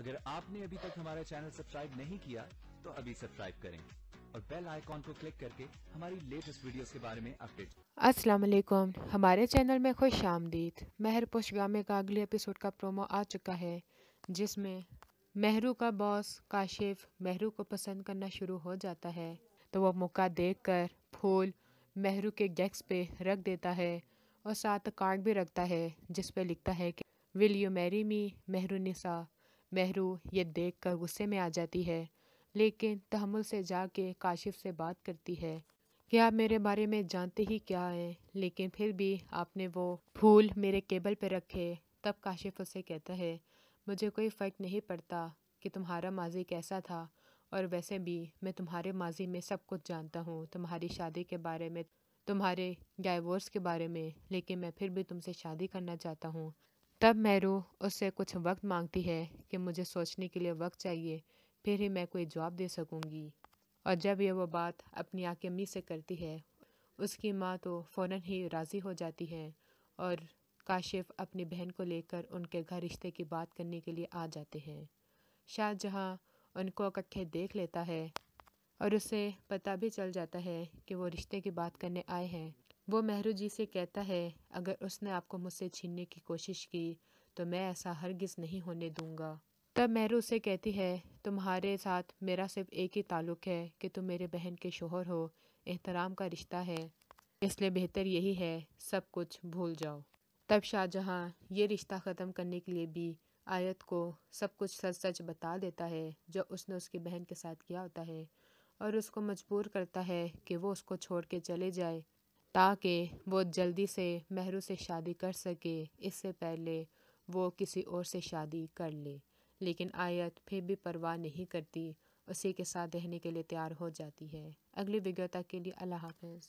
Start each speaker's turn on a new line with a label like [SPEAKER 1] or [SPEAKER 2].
[SPEAKER 1] اگر آپ نے ابھی تک ہمارا چینل سبسکرائب نہیں کیا تو ابھی سبسکرائب کریں اور بیل آئیکن کو کلک کر کے ہماری لیٹسٹ ویڈیوز کے بارے میں اپڈیٹ۔
[SPEAKER 2] السلام علیکم، ہمارے چینل میں خوش آمدید۔ مہر پوش گامے کا اگلے ایپیسوڈ کا پرومو آ چکا ہے، جس میں مہرو کا باس کاشف مہرو کو پسند کرنا شروع ہو جاتا ہے، تو وہ موقع دیکھ کر پھول مہرو کے ڈیسک پہ رکھ دیتا ہے اور ساتھ کارڈ بھی رکھتا ہے جس پہ لکھتا ہے کہ ول یو میری می مہرو نسا۔ مہرو یہ دیکھ کر غصے میں آ جاتی ہے، لیکن تحمل سے جا کے کاشف سے بات کرتی ہے کہ آپ میرے بارے میں جانتے ہی کیا ہے، لیکن پھر بھی آپ نے وہ پھول میرے کیبل پہ رکھے۔ تب کاشف اسے کہتا ہے مجھے کوئی فرق نہیں پڑتا کہ تمہارا ماضی کیسا تھا، اور ویسے بھی میں تمہارے ماضی میں سب کچھ جانتا ہوں، تمہاری شادی کے بارے میں، تمہارے ڈائیورس کے بارے میں، لیکن میں پھر بھی تم سے شادی کرنا چاہتا ہوں۔ تب مہرو اس سے کچھ وقت مانگتی ہے کہ مجھے سوچنے کے لیے وقت چاہیے، پھر ہی میں کوئی جواب دے سکوں گی۔ اور جب یہ وہ بات اپنی آنکھ امی سے کرتی ہے، اس کی ماں تو فوراً ہی راضی ہو جاتی ہے اور کاشف اپنی بہن کو لے کر ان کے گھر رشتے کی بات کرنے کے لیے آ جاتے ہیں۔ شاہجہاں ان کو اکٹھے دیکھ لیتا ہے اور اسے پتہ بھی چل جاتا ہے کہ وہ رشتے کی بات کرنے آئے ہیں۔ وہ مہرو جی سے کہتا ہے اگر اس نے آپ کو مجھ سے چھیننے کی کوشش کی تو میں ایسا ہرگز نہیں ہونے دوں گا۔ تب مہرو سے کہتی ہے تمہارے ساتھ میرا صرف ایک ہی تعلق ہے کہ تم میرے بہن کے شوہر ہو، احترام کا رشتہ ہے، اس لیے بہتر یہی ہے سب کچھ بھول جاؤ۔ تب شاہجہاں یہ رشتہ ختم کرنے کے لیے بھی آیت کو سب کچھ سچ سچ بتا دیتا ہے جو اس نے اس کی بہن کے ساتھ کیا ہوتا ہے، اور اس کو مجبور کرتا ہے کہ وہ اس کو چھوڑ کے چلے جائے تاکہ وہ جلدی سے مہرو سے شادی کر سکے، اس سے پہلے وہ کسی اور سے شادی کر لے۔ لیکن آیت پھر بھی پرواہ نہیں کرتی، اسی کے ساتھ رہنے کے لیے تیار ہو جاتی ہے۔ اگلی ویڈیو تک کے لیے اللہ حافظ۔